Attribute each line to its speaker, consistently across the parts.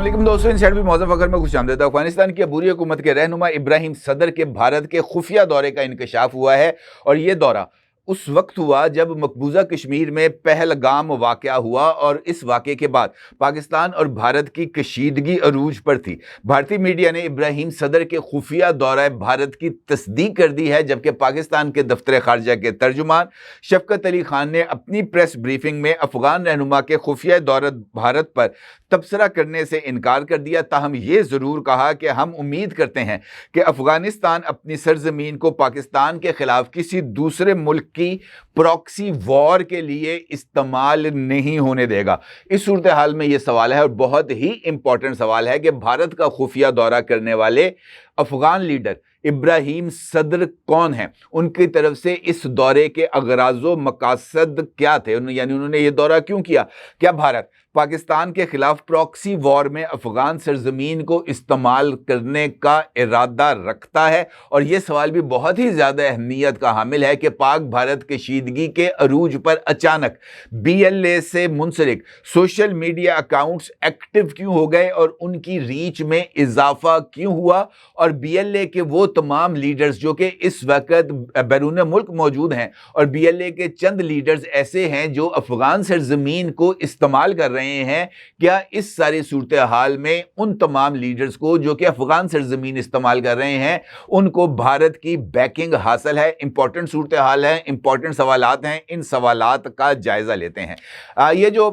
Speaker 1: वालेकुम दोस्तों, इनसाइड भी मौजूद अगर में खुशामदीद। अफगानिस्तान की अबूरी हुकूमत के रहनुमा इब्राहिम सदर के भारत के खुफिया दौरे का इंकशाफ हुआ है और ये दौरा उस वक्त हुआ जब मकबूजा कश्मीर में पहलगाम वाक़या हुआ और इस वाक़े के बाद पाकिस्तान और भारत की कशीदगी अरूज पर थी। भारतीय मीडिया ने इब्राहिम सदर के खुफिया दौरा भारत की तस्दीक कर दी है, जबकि पाकिस्तान के दफ्तर खारजा के तर्जुमान शफकत अली खान ने अपनी प्रेस ब्रीफिंग में अफगान रहनुमा के खुफिया दौरा भारत पर तबसरा करने से इनकार कर दिया। ताहम ये ज़रूर कहा कि हम उम्मीद करते हैं कि अफगानिस्तान अपनी सरजमीन को पाकिस्तान के खिलाफ किसी दूसरे मुल्क की प्रॉक्सी वॉर के लिए इस्तेमाल नहीं होने देगा। इस सूरत हाल में यह सवाल है और बहुत ही इंपॉर्टेंट सवाल है कि भारत का खुफिया दौरा करने वाले अफगान लीडर इब्राहिम सदर कौन है, उनकी तरफ से इस दौरे के अगराज़ो मकासद क्या थे, यानी उन्होंने ये दौरा क्यों किया। क्या भारत पाकिस्तान के खिलाफ प्रॉक्सी वॉर में अफगान सरजमीन को इस्तेमाल करने का इरादा रखता है। और यह सवाल भी बहुत ही ज़्यादा अहमियत का हामिल है कि पाक भारत कशीदगी के अरूज पर अचानक BLA से मुंसलिक सोशल मीडिया अकाउंट्स एक्टिव क्यों हो गए और उनकी रीच में इजाफा क्यों हुआ, और BLA के वो तमाम लीडर्स जो कि इस वक्त बैरून मुल्क मौजूद हैं और BLA के चंद लीडर्स ऐसे हैं जो अफगान सरजमीन को इस्तेमाल कर रहे हैं, क्या इस सारी सूरत हाल में उन तमाम लीडर्स को जो कि अफगान सरजमीन इस्तेमाल कर रहे हैं उनको भारत की बैकिंग हासिल है। इंपॉर्टेंट सूरत हाल है, इंपॉर्टेंट सवालात हैं, इन सवालात का जायजा लेते हैं। ये जो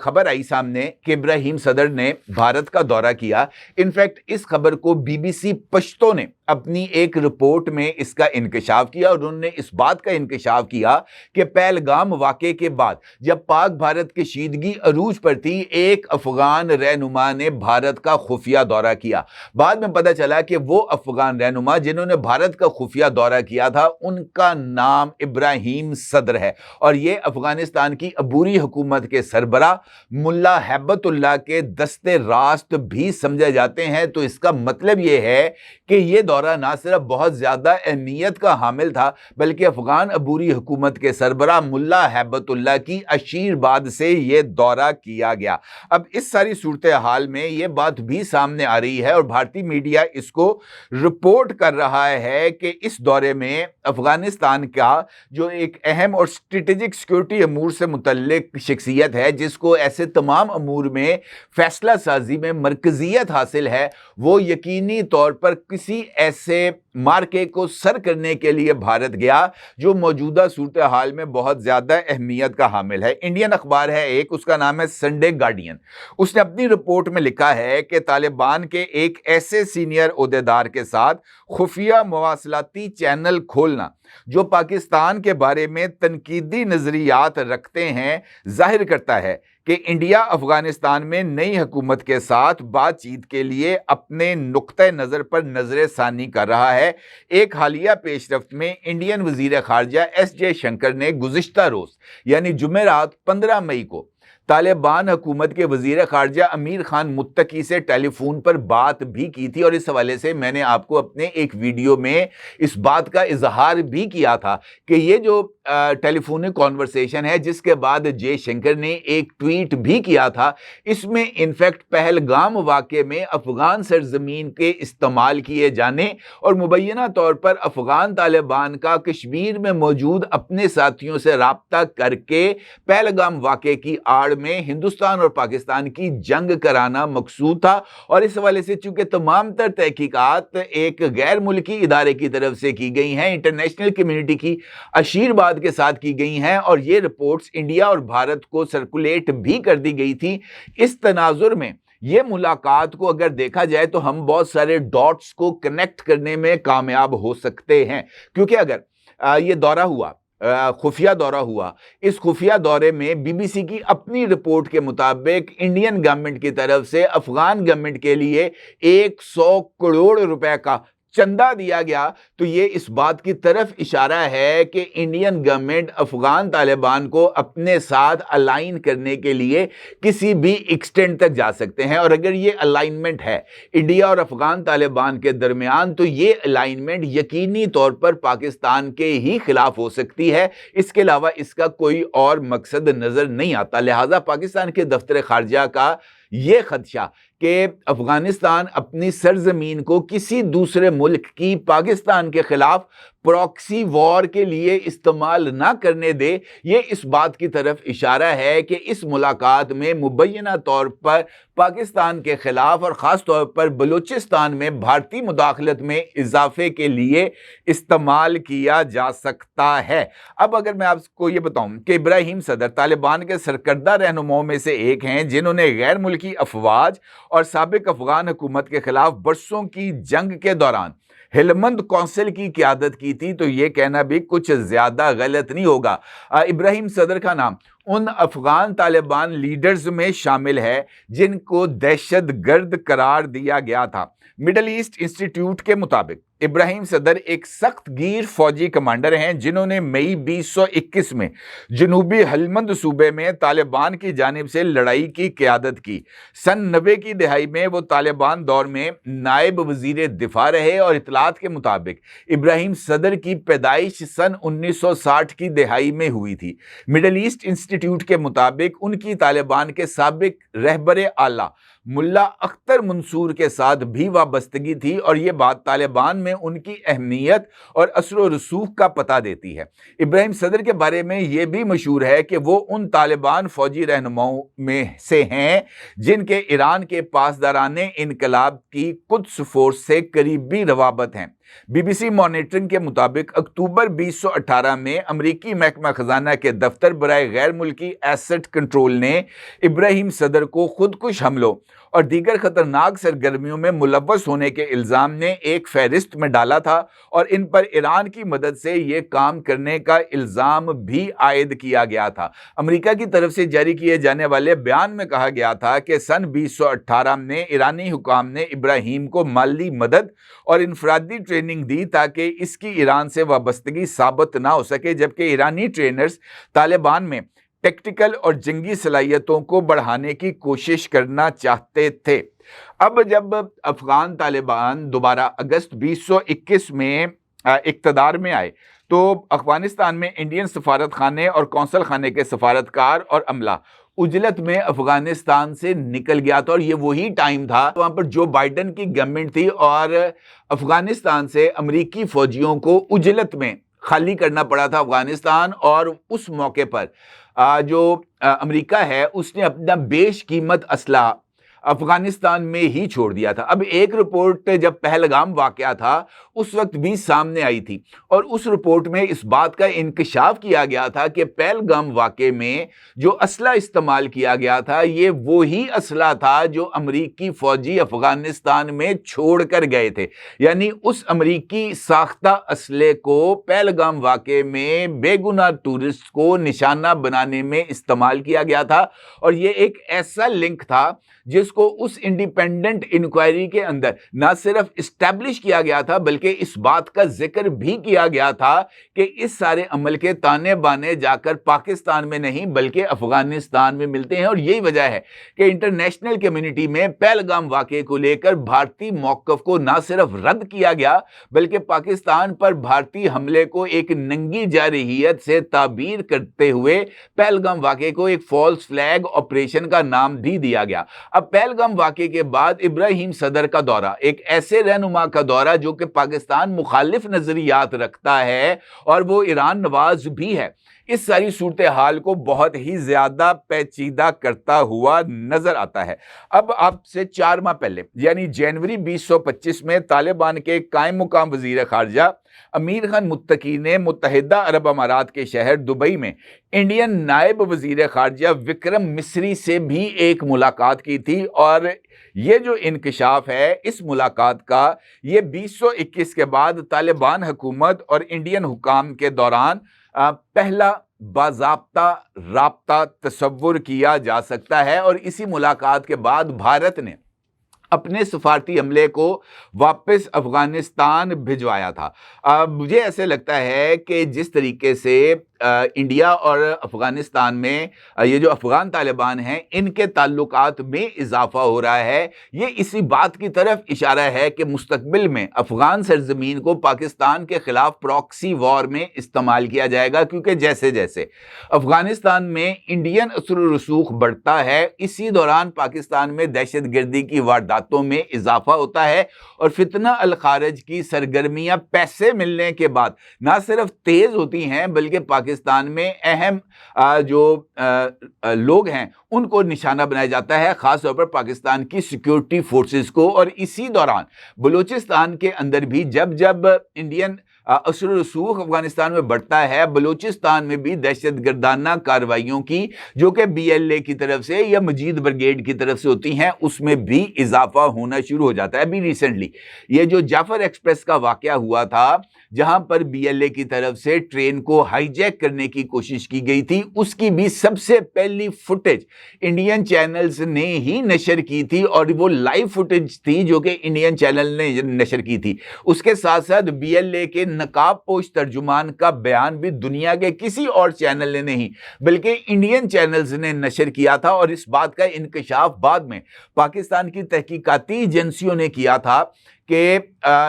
Speaker 1: खबर आई सामने कि इब्राहिम सदर ने भारत का दौरा किया, इनफैक्ट इस खबर को BBC पश्तो ने अपनी एक रिपोर्ट में इसका इंकशाफ किया और उन्होंने इस बात का इंकशाफ किया कि पहलगाम वाक़े के बाद जब पाक भारत कशीदगी अरूज पर थी, एक अफगान रहनुमा ने भारत का खुफिया दौरा किया। बाद में पता चला कि वो अफगान रहनुमा जिन्होंने भारत का खुफिया दौरा किया था उनका नाम इब्राहिम सदर है और ये अफगानिस्तान की अबूरी हुकूमत के सरबरा मुल्ला हैबतुल्लाह के दस्ते रास्त भी समझे जाते हैं। तो इसका मतलब ये है कि ये दौरा ना सिर्फ बहुत ज्यादा अहमियत का हामिल था बल्कि अफगान अबूरी हुकूमत के सरबरा मुल्ला हैबतुल्लाह की आशीर्वाद से यह दौरा किया गया। अब इस सारी सूरत हाल में यह बात भी सामने आ रही है और भारतीय मीडिया इसको रिपोर्ट कर रहा है कि इस दौरे में अफगानिस्तान का जो एक अहम और स्ट्रेटेजिक सिक्योरिटी अमूर से मुतल्लिक शख्सियत है, जिसको ऐसे तमाम अमूर में फैसला साजी में मरकजियत हासिल है, वो यकीनी तौर पर किसी ऐसे मार्के को सर करने के लिए भारत गया जो मौजूदा सूरत हाल में बहुत ज्यादा अहमियत का हामिल है। इंडियन अखबार है एक, उसका नाम है संडे गार्डियन। उसने अपनी रिपोर्ट में लिखा है कि तालिबान के एक ऐसे सीनियर ओहदेदार के साथ खुफिया मवासलाती चैनल खोलना जो पाकिस्तान के बारे में तनकीदी नजरियात रखते हैं जाहिर करता है कि इंडिया अफगानिस्तान में नई हुकूमत के साथ बातचीत के लिए अपने नुक्ते नज़र पर नजर सानी कर रहा है। एक हालिया पेशरफ्त में इंडियन वजीर खारजा S जयशंकर ने गुज़िश्ता रोज़ यानी जुमेरात 15 मई को तालिबान हुकूमत के वजीर खारजा अमीर खान मुत्तकी से टेलीफोन पर बात भी की थी और इस हवाले से मैंने आपको अपने एक वीडियो में इस बात का इजहार भी किया था कि ये जो टेलीफोनिक कॉन्वर्सेशन है जिसके बाद जयशंकर ने एक ट्वीट भी किया था, इसमें इनफैक्ट पहलगाम वाक़े में अफगान सरजमीन के इस्तेमाल किए जाने और मुबैना तौर पर अफगान तालिबान का कश्मीर में मौजूद अपने साथियों से राब्ता करके पहलगाम वाक़े की आड़ में हिंदुस्तान और पाकिस्तान की जंग कराना मकसूद था। और इस हवाले से चूंकि तमाम तर तहकीकात एक गैर मुल्की इदारे की तरफ से की गई हैं, इंटरनेशनल कम्युनिटी की आशीर्वाद के साथ की गई हैं और ये रिपोर्ट्स इंडिया और भारत को सर्कुलेट भी कर दी गई थी, इस तनाजुर में ये मुलाकात को अगर देखा जाए तो हम बहुत सारे डॉट्स को कनेक्ट करने में कामयाब हो सकते हैं। क्योंकि अगर ये दौरा हुआ, खुफिया दौरा हुआ, इस खुफिया दौरे में BBC की अपनी रिपोर्ट के मुताबिक इंडियन गवर्नमेंट की तरफ से अफगान गवर्नमेंट के लिए 100 करोड़ रुपए का चंदा दिया गया, तो ये इस बात की तरफ इशारा है कि इंडियन गवर्नमेंट अफगान तालिबान को अपने साथ अलाइन करने के लिए किसी भी एक्सटेंट तक जा सकते हैं। और अगर ये अलाइनमेंट है इंडिया और अफगान तालिबान के दरमियान, तो ये अलाइनमेंट यकीनी तौर पर पाकिस्तान के ही खिलाफ हो सकती है, इसके अलावा इसका कोई और मकसद नजर नहीं आता। लिहाजा पाकिस्तान के दफ्तर खारजा का ये खदशा कि अफगानिस्तान अपनी सरजमीन को किसी दूसरे मुल्क की पाकिस्तान के खिलाफ प्रॉक्सी वॉर के लिए इस्तेमाल ना करने दे, ये इस बात की तरफ इशारा है कि इस मुलाकात में मुबैना तौर पर पाकिस्तान के खिलाफ और ख़ास तौर पर बलूचिस्तान में भारतीय मुदाखलत में इजाफे के लिए इस्तेमाल किया जा सकता है। अब अगर मैं आपको ये बताऊं कि इब्राहिम सदर तालिबान के सरकर्दा रहनुमाओं में से एक हैं, जिन्होंने गैर मुल्की अफवाज और साबिक अफगान हुकूमत के खिलाफ बरसों की जंग के दौरान हेलमंद कौंसिल की क़यादत की थी, तो यह कहना भी कुछ ज्यादा गलत नहीं होगा। इब्राहिम सदर का नाम उन अफगान तालिबान लीडर्स में शामिल है जिनको दहशतगर्द करार दिया गया था। मिडल ईस्ट इंस्टीट्यूट के मुताबिक इब्राहिम सदर एक सख्त गिर फौजी कमांडर हैं, जिन्होंने मई 2021 में जनूबी हलमंद सूबे में तालिबान की जानिब से लड़ाई की क़यादत की। सन 90 की दहाई में वो तालिबान दौर में नायब वजीर दिफा रहे और इतलात के मुताबिक इब्राहिम सदर की पैदाइश सन 1960 की दहाई में हुई थी। मिडल ईस्ट इंस्टीट्यूट के मुताबिक उनकी तालिबान के साबिक रहबरे आला मुल्ला अख्तर मंसूर के साथ भी वाबस्तगी थी और ये बात तालिबान में उनकी अहमियत और असर रसूख का पता देती है। इब्राहिम सदर के बारे में ये भी मशहूर है कि वो उन तालिबान फौजी रहनुमाओं में से हैं जिनके ईरान के पासदाराने इनकलाब की कुद्स फोर्स से करीबी रवाबत हैं। BBC मॉनिटरिंग के मुताबिक अक्टूबर 2018 में अमरीकी महकमा खजाना के दफ्तर बराए गैर मुल्की एसेट कंट्रोल ने इब्राहिम सदर को खुदकुश हमलों और दीगर खतरनाक सरगर्मियों में मुलव्वस होने के इल्ज़ाम ने एक फहरिस्त में डाला था और इन पर ईरान की मदद से ये काम करने का इल्ज़ाम भी आयद किया गया था। अमेरिका की तरफ से जारी किए जाने वाले बयान में कहा गया था कि सन 2018 में ईरानी हुकाम ने इब्राहिम को माली मदद और इनफरादी ट्रेनिंग दी ताकि इसकी ईरान से वाबस्तगी साबित ना हो सके, जबकि ईरानी ट्रेनर्स तालिबान में टेक्टिकल और जंगी सलाहियतों को बढ़ाने की कोशिश करना चाहते थे। अब जब अफगान तालिबान दोबारा अगस्त 2021 में इक़्तिदार में आए तो अफगानिस्तान में इंडियन सफारत खाने और कौंसल खाने के सफारतकार और अमला उजलत में अफगानिस्तान से निकल गया था और ये वही टाइम था वहां पर जो बाइडन की गवर्नमेंट थी और अफगानिस्तान से अमेरिकी फौजियों को उजलत में खाली करना पड़ा था अफगानिस्तान। और उस मौके पर जो अमेरिका है उसने अपना बेशकीमत असला अफगानिस्तान में ही छोड़ दिया था। अब एक रिपोर्ट जब पहलगाम वाकया था उस वक्त भी सामने आई थी और उस रिपोर्ट में इस बात का इंकशाफ किया गया था कि पहलगाम वाकये में जो असला इस्तेमाल किया गया था ये वही असला था जो अमरीकी फौजी अफगानिस्तान में छोड़ कर गए थे, यानी उस अमरीकी साख्ता असले को पहलगाम वाकये में बेगुनाह टूरिस्ट को निशाना बनाने में इस्तेमाल किया गया था। और ये एक ऐसा लिंक था जिसको उस इंडिपेंडेंट इंक्वायरी के अंदर ना सिर्फ इस्टेब्लिश किया गया था बल्कि इस बात का जिक्र भी किया गया था कि इस सारे अमल के ताने बाने जाकर पाकिस्तान में नहीं बल्कि अफगानिस्तान में मिलते हैं। और यही वजह है कि इंटरनेशनल कम्युनिटी में पहलगाम वाकये को लेकर भारतीय मौक़िफ़ को ना सिर्फ रद्द किया गया बल्कि पाकिस्तान पर भारतीय हमले को एक नंगी जारहियत से ताबीर करते हुए पहलगाम वाकये को एक फॉल्स फ्लैग ऑपरेशन का नाम भी दिया गया। अब पहलगाम वाकये के बाद इब्राहिम सदर का दौरा एक ऐसे रहनुमा का दौरा जो कि पाकिस्तान मुखालिफ नजरियात रखता है और वो ईरान नवाज भी है, इस सारी सूरत हाल को बहुत ही ज्यादा पेचीदा करता हुआ नजर आता है। अब आपसे 4 माह पहले यानी जनवरी 2025 में तालिबान के कायम मुकाम वजीर खारजा अमीर खान मुत्तकी ने मुत्तहिदा अरब अमारात के शहर दुबई में इंडियन नायब वजीर खारजा विक्रम मिस्री से भी एक मुलाकात की थी। और ये जो इंकशाफ है इस मुलाकात का ये 2021 के बाद तालिबान हुकूमत और इंडियन हुकाम के दौरान पहला बाज़ाब्ता राब्ता तस्वुर किया जा सकता है। और इसी मुलाकात के बाद भारत ने अपने सफारती अमले को वापस अफगानिस्तान भिजवाया था। मुझे ऐसे लगता है कि जिस तरीके से इंडिया और अफगानिस्तान में ये जो अफगान तालिबान हैं इनके ताल्लुकात में इजाफा हो रहा है, ये इसी बात की तरफ इशारा है कि मुस्तकबिल में अफगान सरजमीन को पाकिस्तान के खिलाफ प्रॉक्सी वॉर में इस्तेमाल किया जाएगा, क्योंकि जैसे जैसे अफगानिस्तान में इंडियन असर रसूख बढ़ता है, इसी दौरान पाकिस्तान में दहशत गर्दी की वारदातों में इजाफा होता है और फितना अल खारिज की सरगर्मियां पैसे मिलने के बाद ना सिर्फ तेज होती हैं बल्कि पाकिस्तान में अहम जो लोग हैं उनको निशाना बनाया जाता है, खासतौर पर पाकिस्तान की सिक्योरिटी फोर्सेस को। और इसी दौरान बलूचिस्तान के अंदर भी जब जब इंडियन असर रसूख अफगानिस्तान में बढ़ता है, बलूचिस्तान में भी दहशत गर्दाना कार्रवाइयों की जो कि BLA की तरफ से या मजीद ब्रिगेड की तरफ से होती हैं उसमें भी इजाफा होना शुरू हो जाता है। अभी रिसेंटली ये जो जाफर एक्सप्रेस का वाकया हुआ था, जहां पर BLA की तरफ से ट्रेन को हाईजैक करने की कोशिश की गई थी, उसकी भी सबसे पहली फुटेज इंडियन चैनल्स ने ही नशर की थी और वो लाइव फुटेज थी जो कि इंडियन चैनल ने नशर की थी। उसके साथ साथ BLA के नकाब पोश तर्जुमान का बयान भी दुनिया के किसी और चैनल ने नहीं बल्कि इंडियन चैनल्स ने नशर किया था। और इस बात का इंकशाफ बाद में पाकिस्तान की तहकीकाती एजेंसियों ने किया था कि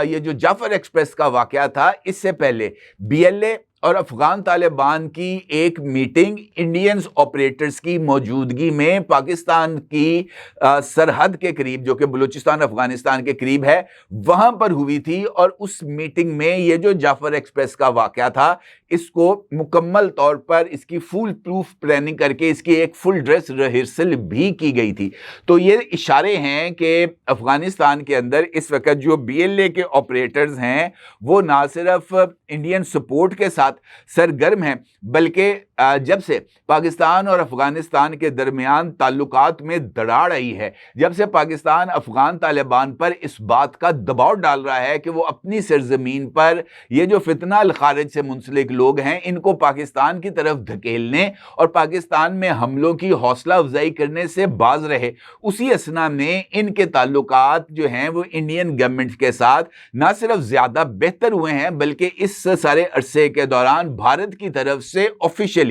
Speaker 1: ये जो जाफर एक्सप्रेस का वाकया था, इससे पहले BLA और अफगान तालिबान की एक मीटिंग इंडियंस ऑपरेटर्स की मौजूदगी में पाकिस्तान की सरहद के करीब जो कि बलूचिस्तान अफगानिस्तान के करीब है वहां पर हुई थी। और उस मीटिंग में ये जो जाफर एक्सप्रेस का वाकया था, इसको मुकम्मल तौर पर इसकी फुल प्रूफ प्लानिंग करके इसकी एक फुल ड्रेस रिहर्सल भी की गई थी। तो ये इशारे हैं कि अफगानिस्तान के अंदर इस वक्त जो BLA के ऑपरेटर्स हैं वो ना सिर्फ इंडियन सपोर्ट के साथ सरगर्म हैं बल्कि जब से पाकिस्तान और अफगानिस्तान के दरमियान ताल्लुकात में दरार आई है, जब से पाकिस्तान अफगान तालिबान पर इस बात का दबाव डाल रहा है कि वो अपनी सरजमीन पर ये जो फितना अल खारिज से मुंसलिक लोग हैं इनको पाकिस्तान की तरफ धकेलने और पाकिस्तान में हमलों की हौसला अफजाई करने से बाज रहे, उसी असना में इनके ताल्लुकात जो हैं वो इंडियन गवर्नमेंट के साथ ना सिर्फ ज्यादा बेहतर हुए हैं बल्कि इस सारे अरसे के दौरान भारत की तरफ से ऑफिशियली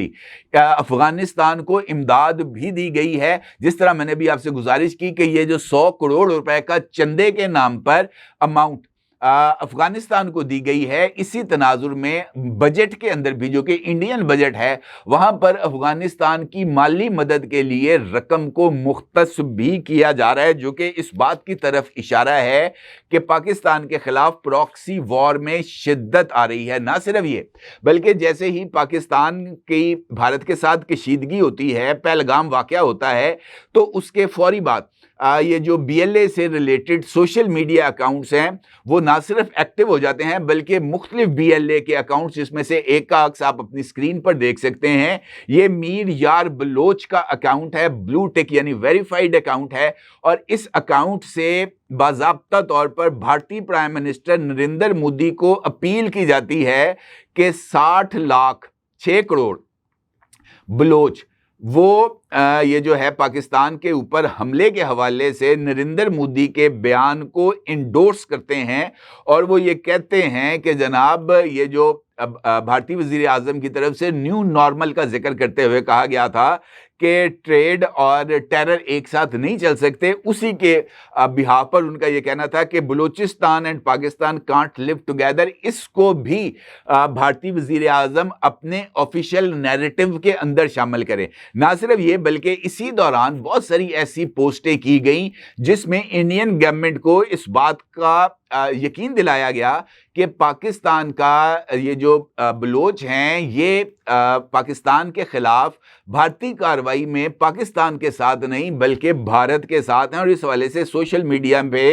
Speaker 1: अफगानिस्तान को इमदाद भी दी गई है। जिस तरह मैंने भी आपसे गुजारिश की कि ये जो 100 करोड़ रुपए का चंदे के नाम पर अमाउंट अफगानिस्तान को दी गई है, इसी तनाजुर में बजट के अंदर भी जो कि इंडियन बजट है वहां पर अफगानिस्तान की माली मदद के लिए रकम को मुख्तस भी किया जा रहा है, जो कि इस बात की तरफ इशारा है कि पाकिस्तान के खिलाफ प्रॉक्सी वॉर में शिद्दत आ रही है। ना सिर्फ ये बल्कि जैसे ही पाकिस्तान की भारत के साथ कशीदगी होती है, पहलगाम वाकया होता है, तो उसके फौरी बाद ये जो BLA से रिलेटेड सोशल मीडिया अकाउंट्स हैं वो ना सिर्फ एक्टिव हो जाते हैं बल्कि मुख्तलिफ BLA के अकाउंट्स, जिसमें से एक का अक्स आप अपनी स्क्रीन पर देख सकते हैं, ये मीर यार बलोच का अकाउंट है, ब्लू टिक यानी वेरीफाइड अकाउंट है। और इस अकाउंट से बाज़ाब्ता तौर पर भारतीय प्राइम मिनिस्टर नरेंद्र मोदी को अपील की जाती है कि 60 लाख 6 करोड़ बलोच वो ये जो है पाकिस्तान के ऊपर हमले के हवाले से नरेंद्र मोदी के बयान को इंडोर्स करते हैं और वो ये कहते हैं कि जनाब ये जो भारतीय वजीर आजम की तरफ से न्यू नॉर्मल का जिक्र करते हुए कहा गया था कि ट्रेड और टेरर एक साथ नहीं चल सकते, उसी के बिहाफ पर उनका यह कहना था कि Balochistan and Pakistan can't live together. इसको भी भारतीय वजीर आजम अपने ऑफिशियल नैरेटिव के अंदर शामिल करें। ना सिर्फ ये बल्कि इसी दौरान बहुत सारी ऐसी पोस्टें की गई जिसमें इंडियन गवर्नमेंट को इस बात का यकीन दिलाया गया कि पाकिस्तान का ये जो बलोच हैं ये पाकिस्तान के खिलाफ भारतीय कार्रवाई में पाकिस्तान के साथ नहीं बल्कि भारत के साथ हैं। और इस हवाले से सोशल मीडिया पे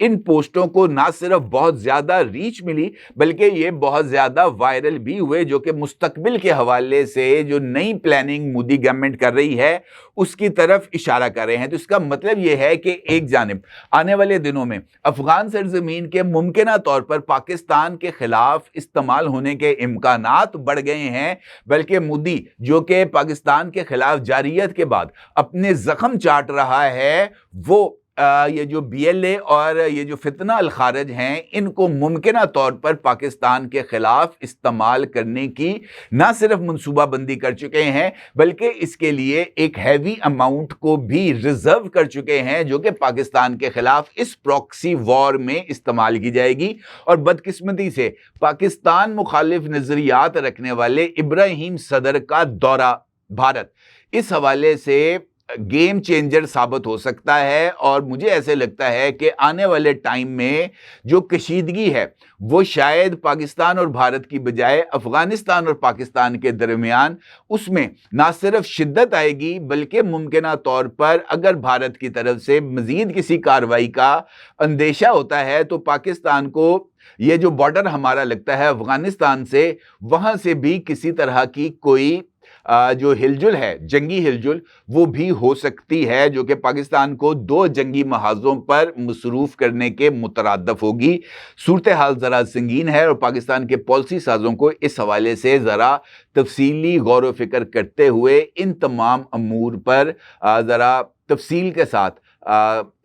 Speaker 1: इन पोस्टों को ना सिर्फ बहुत ज़्यादा रीच मिली बल्कि ये बहुत ज़्यादा वायरल भी हुए, जो कि मुस्तकबिल के हवाले से जो नई प्लानिंग मोदी गवर्नमेंट कर रही है उसकी तरफ इशारा कर रहे हैं। तो इसका मतलब ये है कि एक जानिब आने वाले दिनों में अफगान सरजमीन के मुमकिना तौर पर पाकिस्तान के खिलाफ इस्तेमाल होने के इम्कानात बढ़ गए हैं, बल्कि मोदी जो कि पाकिस्तान के खिलाफ जारियत के बाद अपने जख्म चाट रहा है वो ये जो BLA और ये जो फितना अल खारज हैं, इनको मुमकिना तौर पर पाकिस्तान के खिलाफ इस्तेमाल करने की ना सिर्फ मनसूबाबंदी कर चुके हैं, बल्कि इसके लिए एक हैवी अमाउंट को भी रिजर्व कर चुके हैं, जो कि पाकिस्तान के खिलाफ इस प्रॉक्सी वॉर में इस्तेमाल की जाएगी। और बदकिस्मती से पाकिस्तान मुखालिफ नजरियात रखने वाले इब्राहिम सदर का दौरा भारत इस हवाले से गेम चेंजर साबित हो सकता है। और मुझे ऐसे लगता है कि आने वाले टाइम में जो कशीदगी है वो शायद पाकिस्तान और भारत की बजाय अफगानिस्तान और पाकिस्तान के दरमियान उसमें ना सिर्फ शिद्दत आएगी, बल्कि मुमकिना तौर पर अगर भारत की तरफ से मजीद किसी कार्रवाई का अंदेशा होता है तो पाकिस्तान को ये जो बॉर्डर हमारा लगता है अफगानिस्तान से, वहां से भी किसी तरह की कोई जो हिलजुल है, जंगी हिलजुल, वो भी हो सकती है, जो कि पाकिस्तान को दो जंगी महाजों पर मसरूफ करने के मुतरादफ होगी। सूरत हाल ज़रा संगीन है और पाकिस्तान के पॉलिसी साजों को इस हवाले से ज़रा तफसीली गौर व फिक्र करते हुए इन तमाम अमूर पर ज़रा तफसील के साथ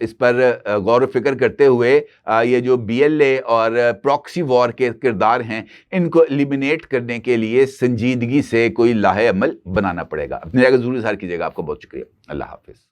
Speaker 1: इस पर गौर व फिक्र करते हुए ये जो BLA और प्रॉक्सी वॉर के किरदार हैं, इनको एलिमिनेट करने के लिए संजीदगी से कोई लाहे अमल बनाना पड़ेगा। अपनी जगह ज़रूर इज़हार कीजिएगा। आपको बहुत शुक्रिया। अल्लाह हाफिज़।